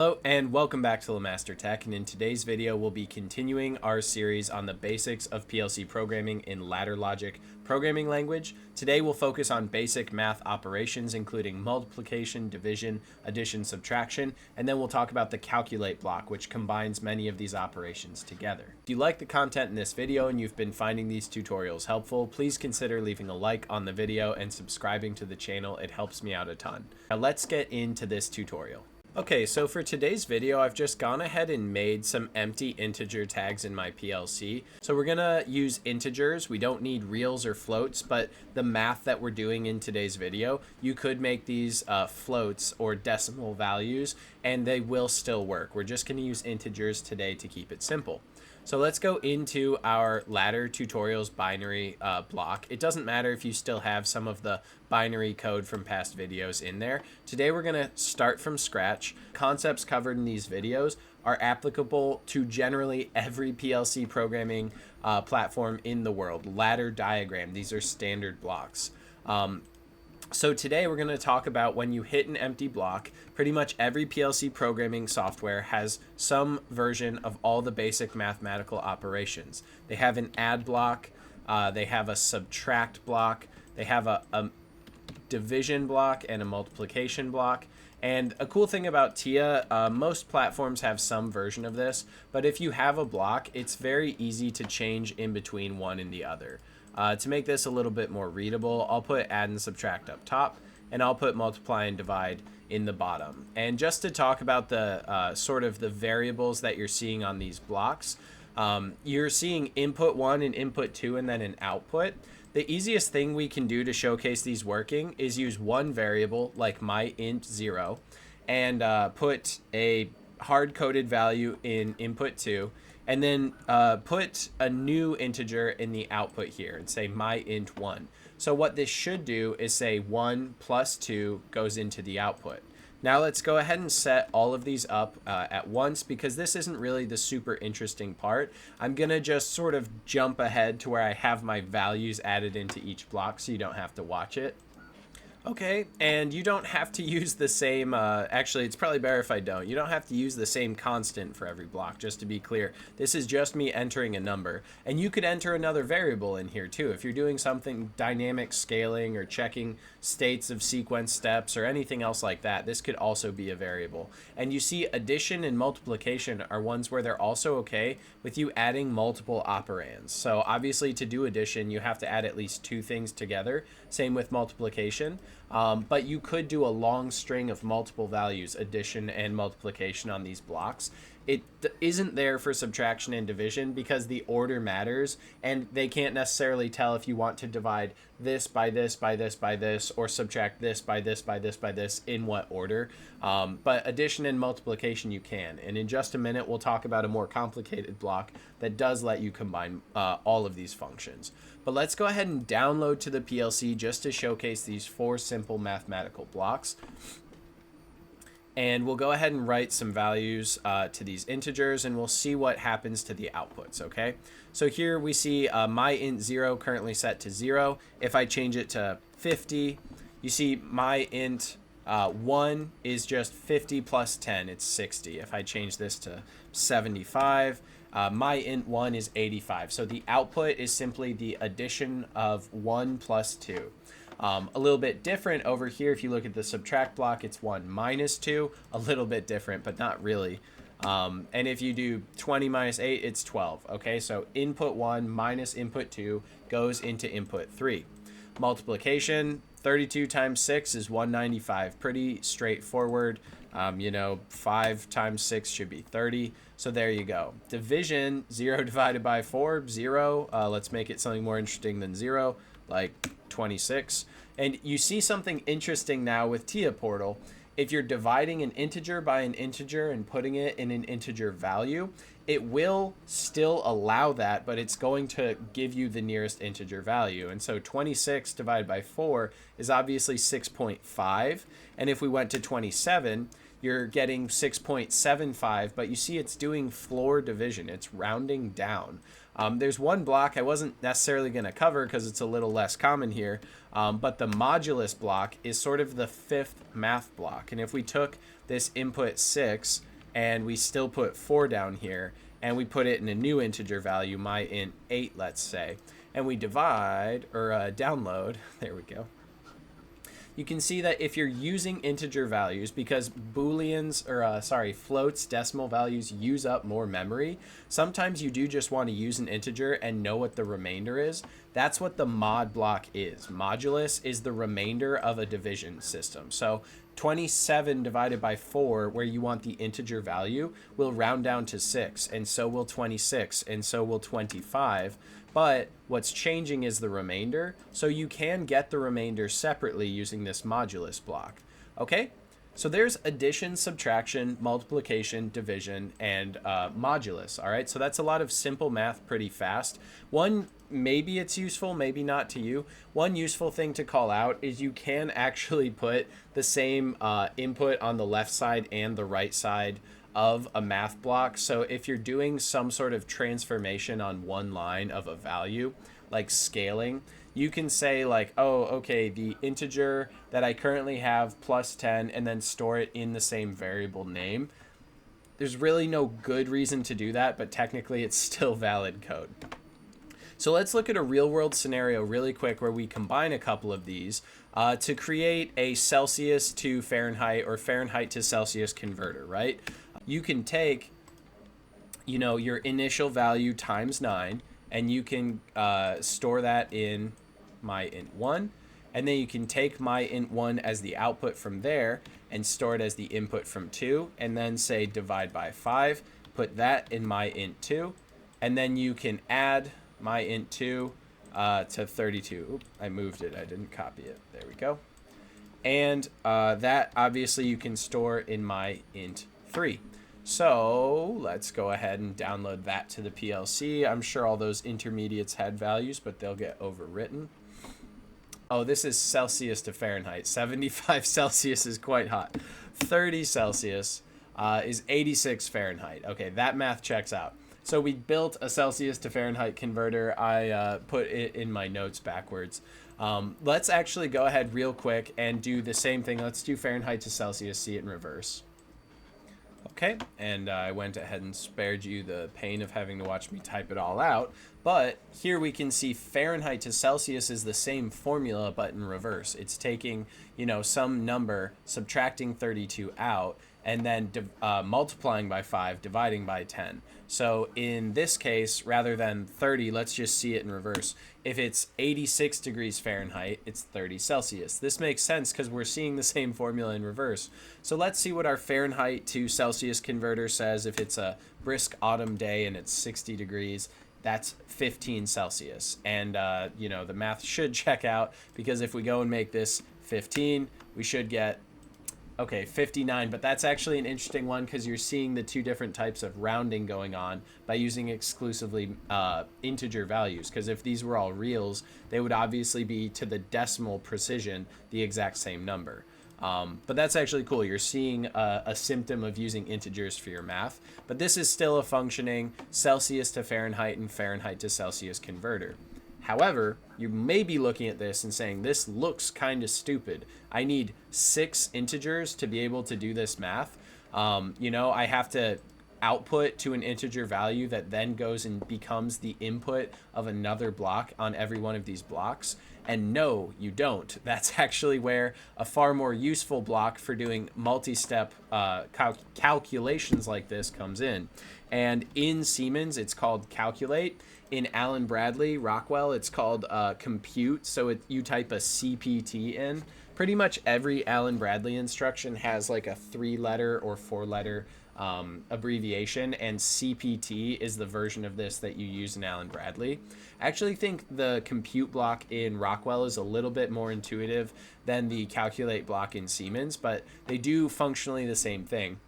Hello and welcome back to LeMaster Tech, and in today's video we'll be continuing our series on the basics of PLC programming in ladder logic programming language. Today we'll focus on basic math operations including multiplication, division, addition, subtraction, and then we'll talk about the calculate block, which combines many of these operations together. If you like the content in this video and you've been finding these tutorials helpful, please consider leaving a like on the video and subscribing to the channel. It helps me out a ton. Now let's get into this tutorial. Okay, so for today's video, I've just gone ahead and made some empty integer tags in my PLC. So we're gonna use integers. We don't need reals or floats, but the math that we're doing in today's video, you could make these floats or decimal values, and they will still work. We're just gonna use integers today to keep it simple. So let's go into our ladder tutorials binary block. It doesn't matter if you still have some of the binary code from past videos in there. Today we're going to start from scratch. Concepts covered in these videos are applicable to generally every PLC programming platform in the world. Ladder diagram, these are standard blocks. So today we're going to talk about when you hit an empty block. Pretty much every PLC programming software has some version of all the basic mathematical operations. They have an add block, they have a subtract block, they have a division block and a multiplication block. And a cool thing about TIA, most platforms have some version of this, but if you have a block, it's very easy to change in between one and the other. To make this a little bit more readable, I'll put add and subtract up top, and I'll put multiply and divide in the bottom. And just to talk about the sort of the variables that you're seeing on these blocks, you're seeing input 1 and input 2 and then an output. The easiest thing we can do to showcase these working is use one variable like my int 0 and put a hard-coded value in input 2, and then put a new integer in the output here and say my int 1. So what this should do is say 1 plus 2 goes into the output. Now let's go ahead and set all of these up at once, because this isn't really the super interesting part. I'm gonna just sort of jump ahead to where I have my values added into each block so you don't have to watch it. Okay, and you don't have to use the same, actually it's probably better if I don't. You don't have to use the same constant for every block, just to be clear. This is just me entering a number. And you could enter another variable in here too. If you're doing something dynamic scaling or checking states of sequence steps or anything else like that, this could also be a variable. And you see addition and multiplication are ones where they're also okay with you adding multiple operands. So obviously to do addition, you have to add at least two things together. Same with multiplication. But you could do a long string of multiple values, addition and multiplication, on these blocks. It isn't there for subtraction and division because the order matters, and they can't necessarily tell if you want to divide this by this by this by this, or subtract this by this by this by this, in what order. But addition and multiplication you can, and in just a minute we'll talk about a more complicated block that does let you combine all of these functions. But let's go ahead and download to the PLC just to showcase these 4 simple mathematical blocks. And we'll go ahead and write some values to these integers, and we'll see what happens to the outputs, okay? So here we see my int 0 currently set to 0. If I change it to 50, you see my int 1 is just 50 plus 10, it's 60. If I change this to 75, my int 1 is 85. So the output is simply the addition of 1 plus 2. A little bit different over here, if you look at the subtract block, it's 1 minus 2. A little bit different, but not really. And if you do 20 minus 8, it's 12. Okay, so input 1 minus input 2 goes into input 3. Multiplication, 32 times 6 is 195. Pretty straightforward. 5 times 6 should be 30. So there you go. Division, 0 divided by 4, 0. Let's make it something more interesting than 0, like 26. And you see something interesting now with TIA Portal. If you're dividing an integer by an integer and putting it in an integer value, it will still allow that, but it's going to give you the nearest integer value. And so 26 divided by 4 is obviously 6.5. And if we went to 27, you're getting 6.75, but you see it's doing floor division. It's rounding down. There's one block I wasn't necessarily going to cover because it's a little less common here, but the modulus block is sort of the 5th math block. And if we took this input 6 and we still put 4 down here, and we put it in a new integer value, my int 8, let's say, and we divide, or download, there we go, you can see that if you're using integer values, because Booleans, or floats, decimal values use up more memory, sometimes you do just want to use an integer and know what the remainder is. That's what the mod block is. Modulus is the remainder of a division system. So 27 divided by 4, where you want the integer value, will round down to 6, and so will 26, and so will 25. But what's changing is the remainder, so you can get the remainder separately using this modulus block. Okay, so there's addition, subtraction, multiplication, division, and modulus. All right, so that's a lot of simple math pretty fast. One, maybe it's useful, maybe not to you. One useful thing to call out is you can actually put the same input on the left side and the right side of a math block. So if you're doing some sort of transformation on one line of a value, like scaling, you can say like, oh, okay, the integer that I currently have plus 10, and then store it in the same variable name. There's really no good reason to do that, but technically it's still valid code. So let's look at a real world scenario really quick where we combine a couple of these to create a Celsius to Fahrenheit or Fahrenheit to Celsius converter, right? You can take, you know, your initial value times 9, and you can store that in my int 1, and then you can take my int 1 as the output from there and store it as the input from 2, and then say divide by 5, put that in my int 2, and then you can add my int 2 to 32. Oop, I moved it, I didn't copy it. There we go. And that obviously you can store in my int 3. So let's go ahead and download that to the PLC. I'm sure all those intermediates had values, but they'll get overwritten. Oh, this is Celsius to Fahrenheit. 75 Celsius is quite hot. 30 Celsius is 86 Fahrenheit. Okay, that math checks out. So we built a Celsius to Fahrenheit converter. I put it in my notes backwards. Let's actually go ahead real quick and do the same thing. Let's do Fahrenheit to Celsius, see it in reverse. Okay, and I went ahead and spared you the pain of having to watch me type it all out. But here we can see Fahrenheit to Celsius is the same formula, but in reverse. It's taking, you know, some number, subtracting 32 out, and then multiplying by 5, dividing by 10. So in this case, rather than 30, let's just see it in reverse. If it's 86 degrees Fahrenheit, it's 30 Celsius. This makes sense because we're seeing the same formula in reverse. So let's see what our Fahrenheit to Celsius converter says. If it's a brisk autumn day and it's 60 degrees, that's 15 Celsius. And, you know, the math should check out, because if we go and make this 15, we should get, okay, 59, but that's actually an interesting one because you're seeing the two different types of rounding going on by using exclusively integer values, because if these were all reals, they would obviously be to the decimal precision the exact same number. But that's actually cool. You're seeing a symptom of using integers for your math, but this is still a functioning Celsius to Fahrenheit and Fahrenheit to Celsius converter. However, you may be looking at this and saying, this looks kind of stupid. I need 6 integers to be able to do this math. You know, I have to output to an integer value that then goes and becomes the input of another block on every one of these blocks. And no, you don't. That's actually where a far more useful block for doing multi-step calculations like this comes in. And in Siemens, it's called calculate. In Allen Bradley, Rockwell, it's called compute. So you type a CPT in. Pretty much every Allen Bradley instruction has like a 3-letter or 4-letter abbreviation, and CPT is the version of this that you use in Allen Bradley. I actually think the compute block in Rockwell is a little bit more intuitive than the calculate block in Siemens, but they do functionally the same thing.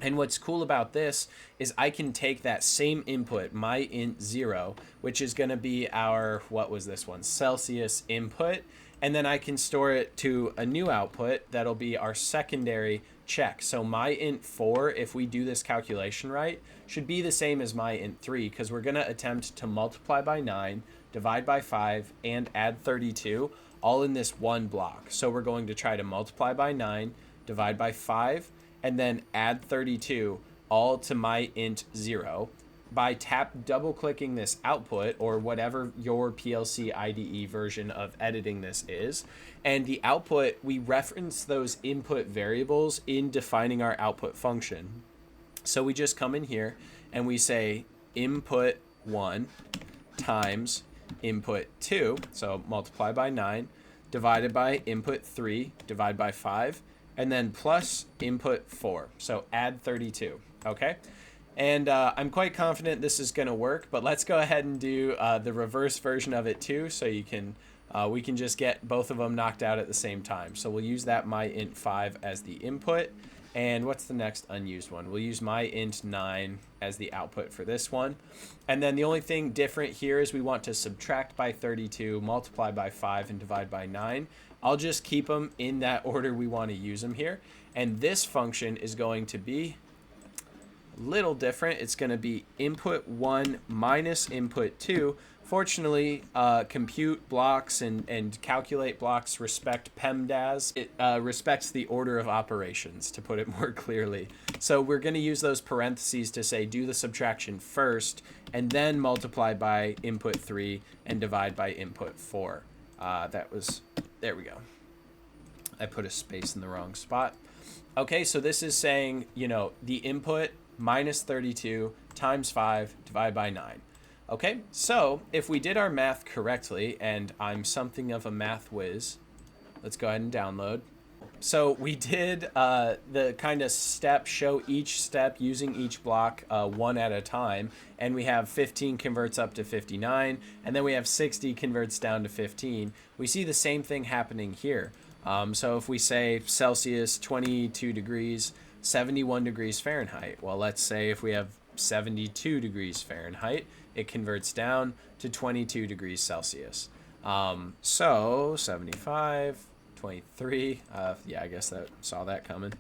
And what's cool about this is I can take that same input, my int 0, which is going to be our, what was this one, Celsius input, and then I can store it to a new output that'll be our secondary check. So my int 4, if we do this calculation right, should be the same as my int 3, because we're going to attempt to multiply by 9, divide by 5, and add 32, all in this one block. So we're going to try to multiply by 9, divide by 5, and then add 32 all to my int 0 by double clicking this output, or whatever your PLC IDE version of editing this is. And the output, we reference those input variables in defining our output function. So we just come in here and we say input 1 times input 2, so multiply by 9, divided by input 3, divide by 5, and then plus input 4, so add 32, okay? And I'm quite confident this is going to work, but let's go ahead and do the reverse version of it too, so you can we can just get both of them knocked out at the same time. So we'll use that my int 5 as the input, and what's the next unused one? We'll use my int 9 as the output for this one. And then the only thing different here is we want to subtract by 32, multiply by 5, and divide by 9. I'll just keep them in that order we want to use them here. And this function is going to be little different. It's going to be input 1 minus input 2. Fortunately, compute blocks and calculate blocks respect PEMDAS. It respects the order of operations, to put it more clearly. So we're going to use those parentheses to say do the subtraction first and then multiply by input 3 and divide by input 4. There we go. I put a space in the wrong spot. Okay, so this is saying, you know, the input minus 32 times 5 divided by 9. Okay, so if we did our math correctly, and I'm something of a math whiz, let's go ahead and download. So we did the kind of show each step using each block one at a time, and we have 15 converts up to 59, and then we have 60 converts down to 15. We see the same thing happening here. So if we say Celsius 22 degrees, 71 degrees Fahrenheit. Well, let's say if we have 72 degrees Fahrenheit, it converts down to 22 degrees Celsius. So 75, 23, yeah, I guess that saw that coming.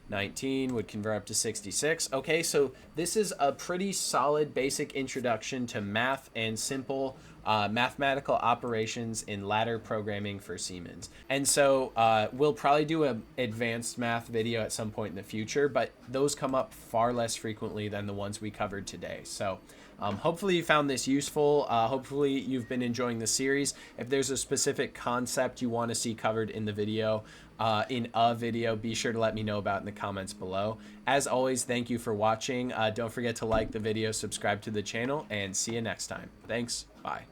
19 would convert up to 66. Okay, so this is a pretty solid basic introduction to math and simple mathematical operations in ladder programming for Siemens. And so we'll probably do an advanced math video at some point in the future, but those come up far less frequently than the ones we covered today. So hopefully you found this useful. Hopefully you've been enjoying the series. If there's a specific concept you want to see covered in the video, be sure to let me know about in the comments below. As always, thank you for watching. Don't forget to like the video, subscribe to the channel, and see you next time. Thanks. Bye.